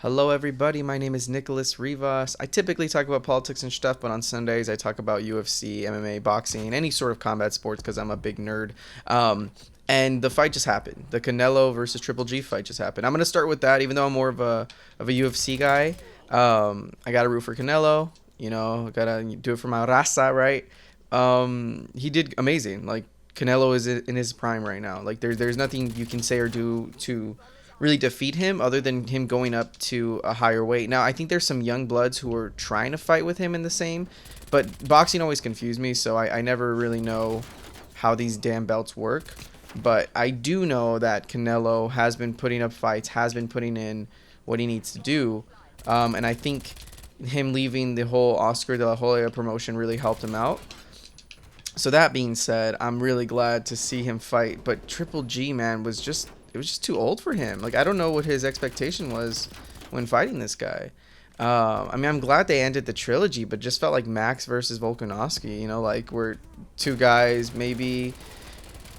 Hello, everybody. My name is NicholassRivas. I typically talk about politics and stuff, but on Sundays I talk about UFC, MMA, boxing, any sort of combat sports because I'm a big nerd. And the fight just happened. The Canelo versus Triple G fight just happened. I'm gonna start with that, even though I'm more of a UFC guy. I gotta root for Canelo. Gotta do it for my raza, right? He did amazing. Like Canelo is in his prime right now. Like there's nothing you can say or do to really defeat him other than him going up to a higher weight. Now, I think there's some young bloods who are trying to fight with him in the same, but boxing always confused me, so I never really know how these damn belts work. But I do know that Canelo has been putting up fights, has been putting in what he needs to do, and I think him leaving the whole Oscar de la Hoya promotion really helped him out. So that being said, I'm really glad to see him fight. But Triple G, man, it was just too old for him. Like I don't know what his expectation was when fighting this guy. I mean, I'm glad they ended the trilogy, but just felt like Max versus Volkanovski. Like we're two guys, maybe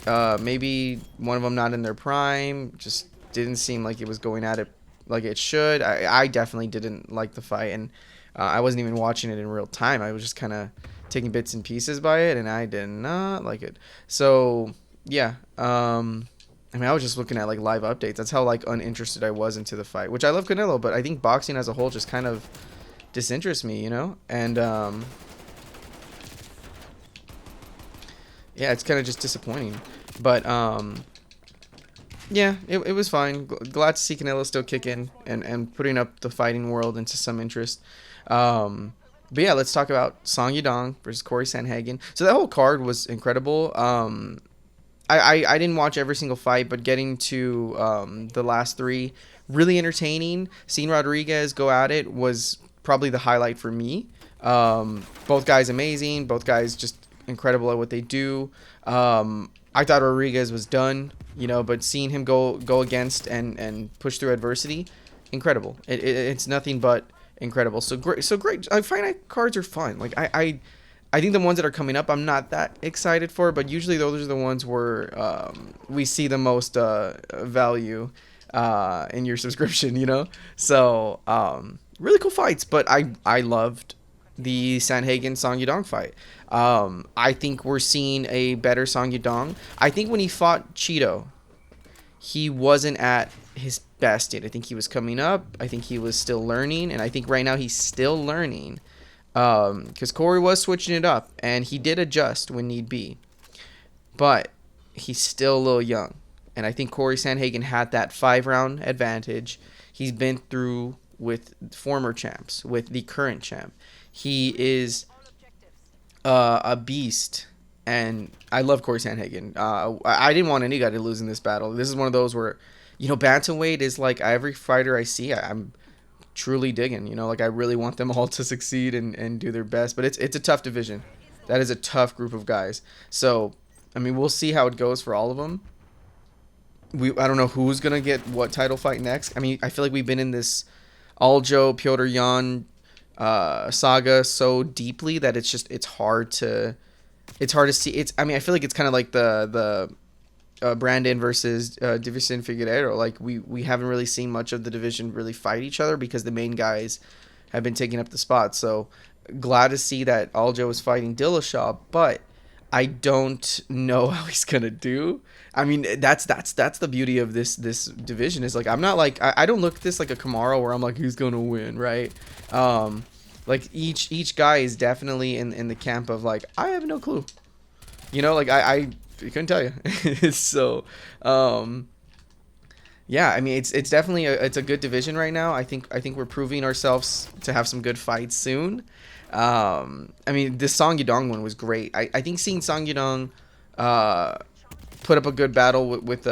one of them not in their prime. Just didn't seem like it was going at it like it should. I definitely didn't like the fight, and I wasn't even watching it in real time. I was just kind of taking bits and pieces by it, and I did not like it. So yeah, I mean, I was just looking at like live updates. That's how like uninterested I was into the fight. Which I love Canelo, but I think boxing as a whole just kind of disinterests me. And yeah, it's kind of just disappointing. But yeah, it was fine. Glad to see Canelo still kicking and putting up the fighting world into some interest. But yeah, let's talk about Song Yadong versus Corey Sandhagen. So that whole card was incredible. I didn't watch every single fight, but getting to the last three, really entertaining. Seeing Rodriguez go at it was probably the highlight for me. Both guys amazing. Both guys just incredible at what they do. I thought Rodriguez was done, but seeing him go against and push through adversity, incredible. It's nothing but incredible. So great. Fight night cards are fun. Like I think the ones that are coming up, I'm not that excited for, but usually those are the ones where we see the most value in your subscription. So really cool fights, but I loved the Sandhagen Song Yadong fight. I think we're seeing a better Song Yadong. I think when he fought Cheeto, he wasn't at his best yet. I think he was coming up. I think he was still learning, and I think right now he's still learning. Because Corey was switching it up, and he did adjust when need be. But he's still a little young. And I think Corey Sandhagen had that 5-round advantage. He's been through with former champs, with the current champ. He is a beast. And I love Corey Sandhagen. I didn't want any guy to lose in this battle. This is one of those where, Bantamweight is like every fighter I see, I'm truly digging. Like I really want them all to succeed and do their best, but it's a tough division. That is a tough group of guys. So I mean, we'll see how it goes for all of them. I don't know who's gonna get what title fight next. I mean, I feel like we've been in this Aldo Piotr Jan saga so deeply that it's hard to see. I mean, I feel like it's kind of like the Brandon versus Divison Figueiredo. Like we haven't really seen much of the division really fight each other because the main guys have been taking up the spot. So glad to see that Aljo is fighting Dillashaw, but I don't know how he's gonna do. I mean, that's the beauty of this division is like I'm not like I don't look at this like a Kamaru where I'm like who's gonna win, right? Like each guy is definitely in the camp of like I have no clue. Like I couldn't tell you. So, yeah, I mean, it's definitely it's a good division right now. I think we're proving ourselves to have some good fights soon. I mean, this Song Yadong one was great. I think seeing Song Yadong put up a good battle with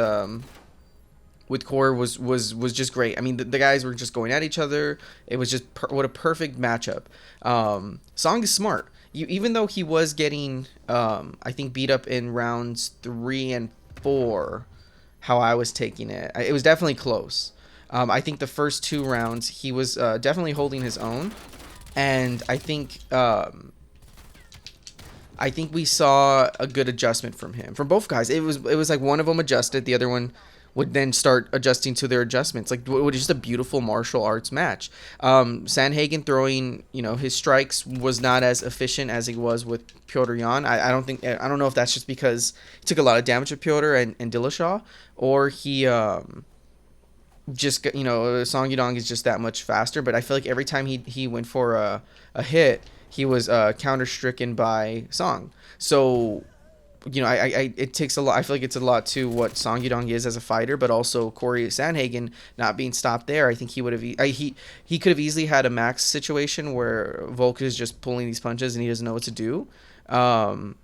Core was just great. I mean, the guys were just going at each other. It was just what a perfect matchup. Song is smart. Even though he was getting, I think, beat up in rounds 3 and 4, how I was taking it, it was definitely close. I think the first 2 rounds he was definitely holding his own, and I think we saw a good adjustment from him, from both guys. It was like one of them adjusted, the other one would then start adjusting to their adjustments. Like, what is just a beautiful martial arts match. Sandhagen throwing, his strikes was not as efficient as he was with Piotr Jan. I don't know if that's just because he took a lot of damage with Piotr and Dillashaw, or he just, Song Yudong is just that much faster. But I feel like every time he went for a hit, he was counter stricken by Song. So, it takes a lot. I feel like it's a lot to what Song Yudong is as a fighter, but also Corey Sandhagen not being stopped there. I think he would have he could have easily had a Max situation where Volk is just pulling these punches and he doesn't know what to do, or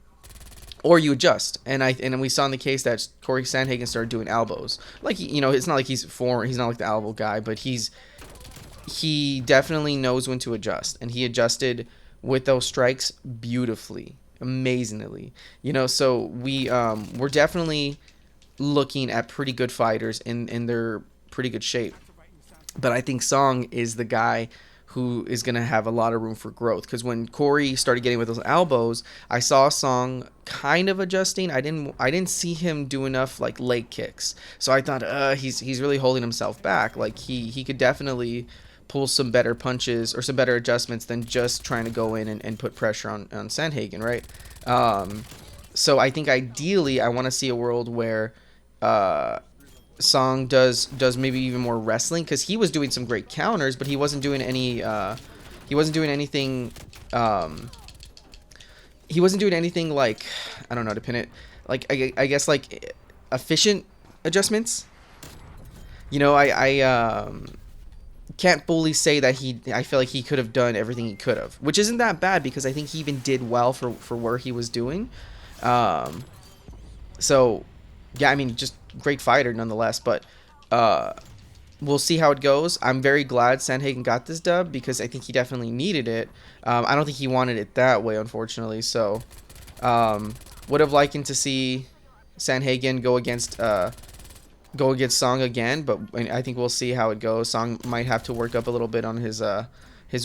you adjust. And we saw in the case that Corey Sandhagen started doing elbows. Like, it's not like he's not like the elbow guy, but he definitely knows when to adjust, and he adjusted with those strikes beautifully, amazingly. So we're definitely looking at pretty good fighters in their pretty good shape. But I think Song is the guy who is going to have a lot of room for growth, because when Corey started getting with those elbows, I saw Song kind of adjusting. I didn't see him do enough like leg kicks. So I thought he's really holding himself back. Like, he could definitely pull some better punches or some better adjustments than just trying to go in and put pressure on Sandhagen, right? So I think ideally I want to see a world where Song does maybe even more wrestling, because he was doing some great counters, but he wasn't doing anything like, I don't know how to pin it, like I guess like efficient adjustments. I can't fully say that I feel like he could have done everything he could have, which isn't that bad, because I think he even did well for where he was doing. So yeah, I mean, just great fighter nonetheless, but we'll see how it goes. I'm very glad Sandhagen got this dub, because I think he definitely needed it. I don't think he wanted it that way, unfortunately. So would have likened to see Sandhagen go against Song again, but I think we'll see how it goes. Song might have to work up a little bit on his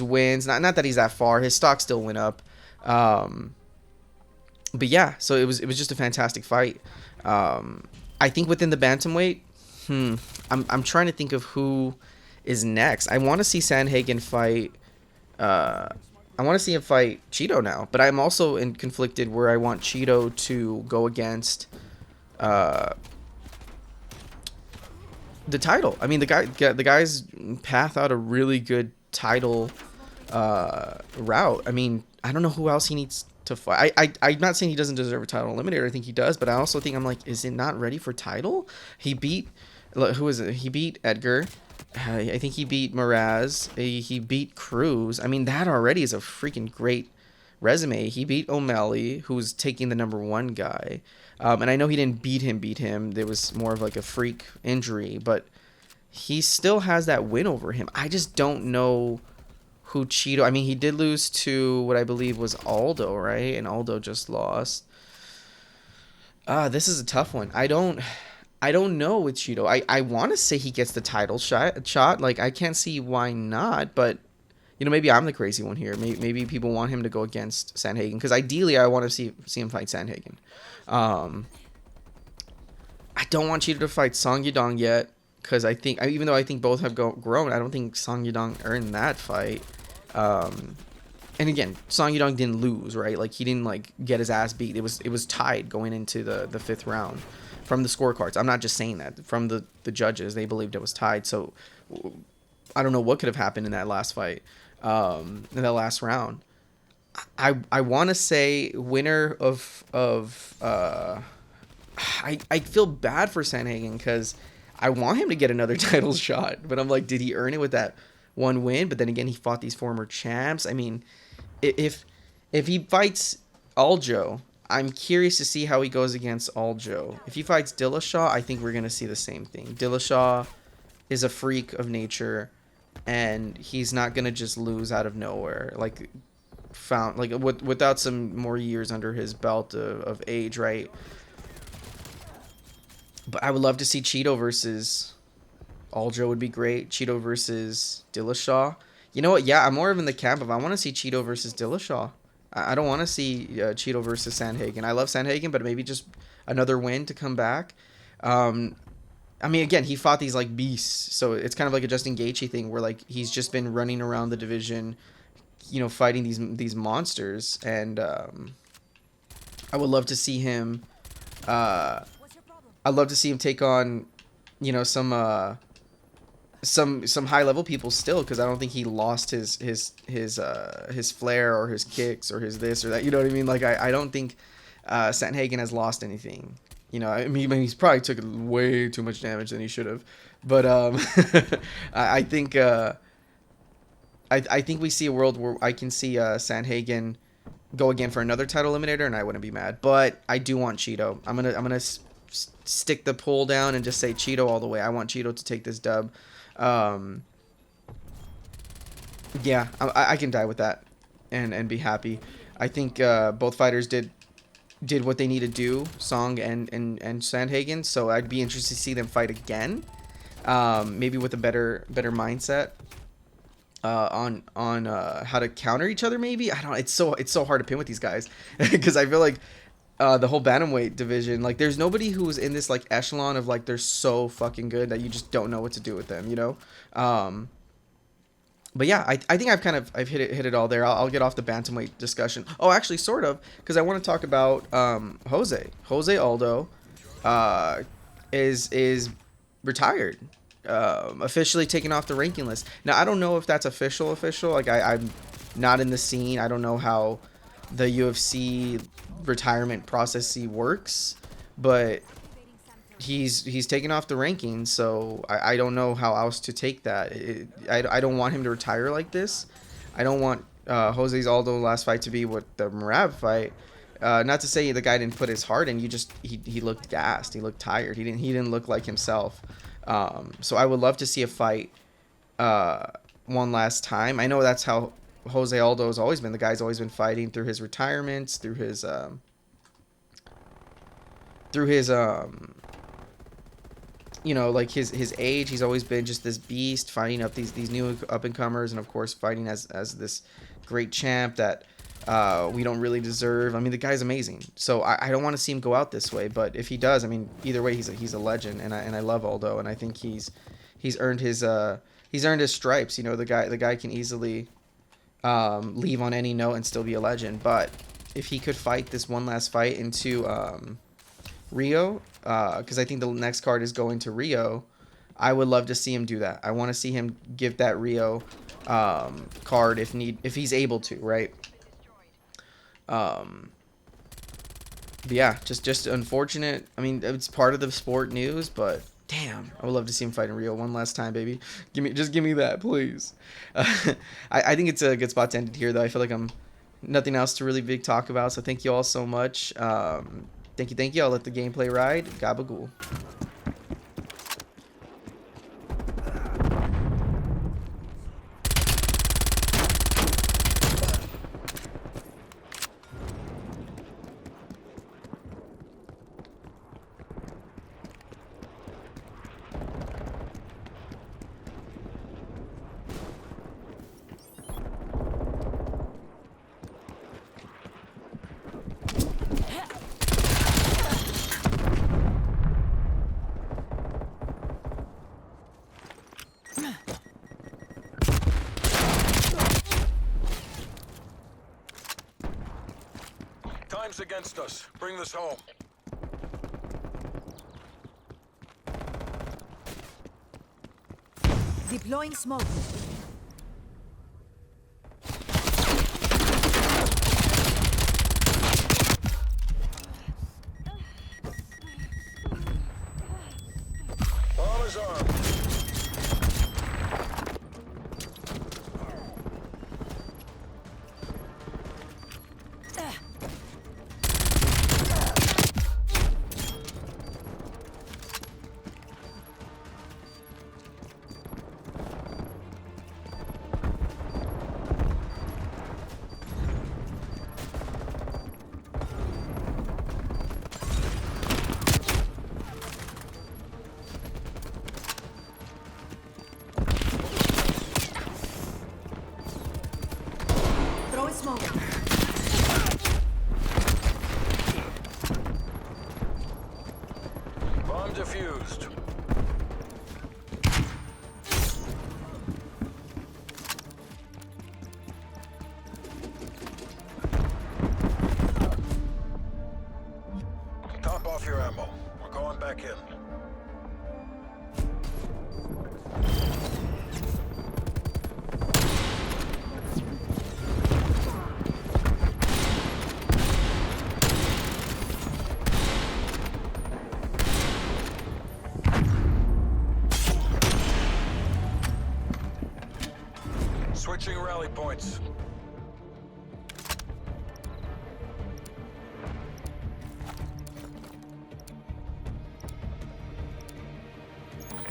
wins. Not that he's that far. His stock still went up. But yeah, so it was just a fantastic fight. I think within the bantamweight, I'm trying to think of who is next. I want to see Sandhagen fight. I want to see him fight Cheeto now, but I'm also conflicted where I want Cheeto to go against the title. I mean, the guy's path out a really good title route. I mean, I don't know who else he needs to fight. I'm not saying he doesn't deserve a title eliminator. I think he does, but I also think, I'm like, is it not ready for title? He beat, who is it? He beat Edgar. I think he beat Miraz. He beat Cruz. I mean, that already is a freaking great resume. He beat O'Malley, who's taking the #1 guy. And I know he didn't beat him. There was more of like a freak injury, but he still has that win over him. I just don't know who Cheeto. I mean, he did lose to what I believe was Aldo, right? And Aldo just lost. This is a tough one. I don't know with Cheeto. I want to say he gets the title shot. Like, I can't see why not, but maybe I'm the crazy one here. Maybe people want him to go against Sandhagen, because ideally I want to see him fight Sandhagen. I don't want Cheeto to fight Song Yudong yet, because I think, even though I think both have grown, I don't think Song Yudong earned that fight. And again, Song Yudong didn't lose, right? Like, he didn't like get his ass beat. It was tied going into the 5th round from the scorecards. I'm not just saying that. From the judges, they believed it was tied. So I don't know what could have happened in that last fight, in that last round. I want to say winner of I feel bad for Sandhagen, because I want him to get another title shot, but I'm like, did he earn it with that one win? But then again, he fought these former champs. I mean, if he fights Aljo, I'm curious to see how he goes against Aljo. If he fights Dillashaw, I think we're gonna see the same thing. Dillashaw is a freak of nature, and he's not gonna just lose out of nowhere, without some more years under his belt of age, right? But I would love to see Cheeto versus Aljo. Would be great. Cheeto versus Dillashaw. You know what? Yeah, I'm more of in the camp of, I want to see Cheeto versus Dillashaw. I don't want to see Cheeto versus Sandhagen. I love Sandhagen, but maybe just another win to come back. I mean, again, he fought these like beasts, so it's kind of like a Justin Gaethje thing where like he's just been running around the division, fighting these monsters, and I would love to see him. I'd love to see him take on, some high level people still, because I don't think he lost his flair or his kicks or his this or that. You know what I mean? Like I don't think Sandhagen has lost anything. I mean, he's probably took way too much damage than he should have. But I think I think we see a world where I can see Sandhagen go again for another title eliminator, and I wouldn't be mad. But I do want Cheeto. I'm gonna stick the pull down and just say Cheeto all the way. I want Cheeto to take this dub. Yeah, I can die with that and be happy. I think both fighters did what they need to do, Song and Sandhagen. So I'd be interested to see them fight again, maybe with a better mindset on how to counter each other. Maybe I don't know. It's so hard to pin with these guys because I feel like the whole Bantamweight division, like there's nobody who's in this like echelon of like they're so fucking good that you just don't know what to do with them, But yeah, I think I've hit it all there. I'll get off the bantamweight discussion. Oh, actually, sort of, because I want to talk about Jose Aldo, is retired, officially taken off the ranking list. Now I don't know if that's official. Like I'm not in the scene. I don't know how the UFC retirement process works, but he's taken off the rankings, so I don't know how else to take that. I don't want him to retire like this. I don't want Jose's Aldo last fight to be what the Merab fight. Not to say the guy didn't put his heart in. He looked gassed. He looked tired. He didn't look like himself. So I would love to see a fight one last time. I know that's how Jose Aldo has always been. The guy's always been fighting through his retirements, through his like his age. He's always been just this beast, fighting up these new up and comers, and of course fighting as this great champ that we don't really deserve. I mean, the guy's amazing, so I don't want to see him go out this way. But if he does, I mean, either way, he's a legend, and I love Aldo, and I think he's earned his stripes. The guy can easily leave on any note and still be a legend. But if he could fight this one last fight into Rio, because I think the next card is going to Rio, I would love to see him do that. I want to see him give that Rio card if he's able to, right? But yeah, just unfortunate. I mean, it's part of the sport news, but damn, I would love to see him fight in Rio one last time, baby. Give me that, please. I think it's a good spot to end it here, though. I feel like I'm nothing else to really big talk about, so thank you all so much. Thank you. I'll let the gameplay ride. Gabagool. Time's against us. Bring this home. Deploying smoke. Bomb is armed. Throwing smoke. Bomb defused. Top off your ammo. We're going back in. Switching rally points.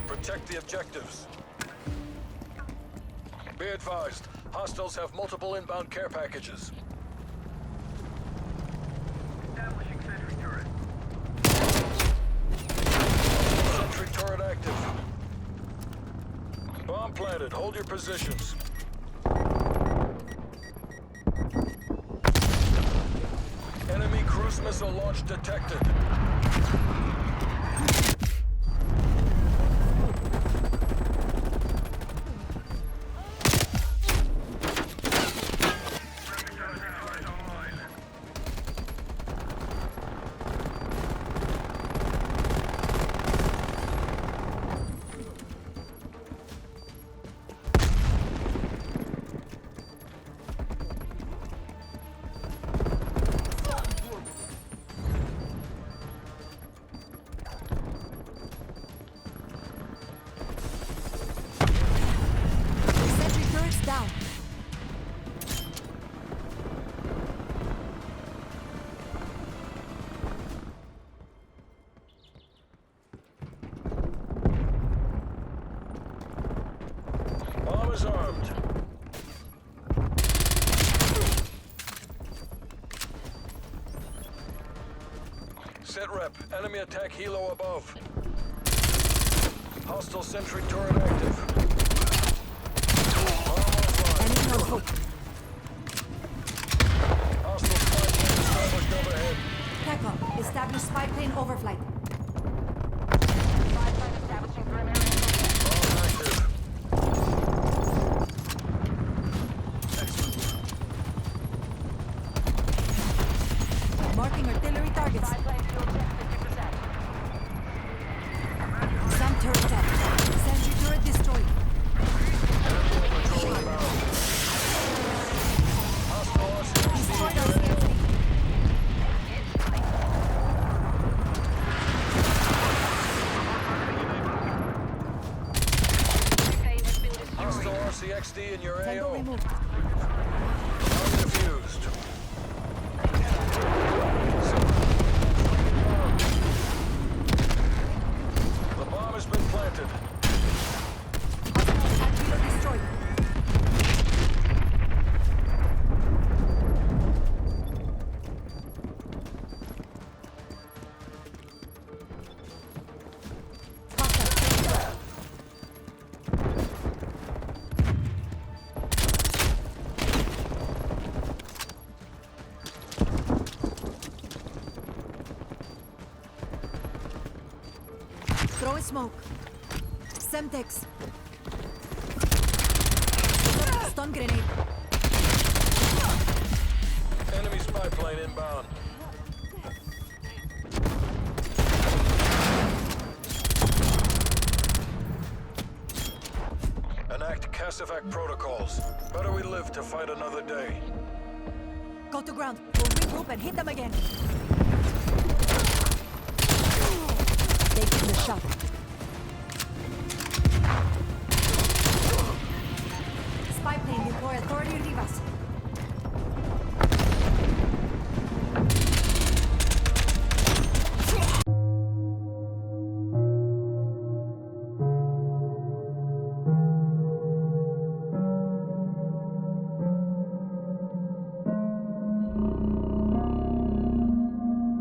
Protect the objectives. Be advised, hostiles have multiple inbound care packages. Establishing sentry turret. Sentry turret active. Bomb planted. Hold your positions. Enemy cruise missile launch detected. Down. Bomb is armed. Set rep. Enemy attack helo above. Hostile sentry turret active. Enemy no hope. Hostile spy plane established overhead. TACOM, establish spy plane overflight. Spy plane establishing perimeter. Bomb active. Marking artillery targets. Spy plane fuel tank 50%. Some turret dead. Sentry turret destroyed. Patrol inbound. Hostile Destroyed our RCXD. safety. Okay, has been destroyed. Hostile RCXD in your Tango AO. removed. Undefused. The bomb has been planted. Hostile sentry destroyed. Hostile. Throwing smoke. Semtex. Stun grenade. Enemy spy plane inbound. Enact CASEVAC protocols. Better we live to fight another day. Go to ground. We'll regroup and hit them again. Taking the shot.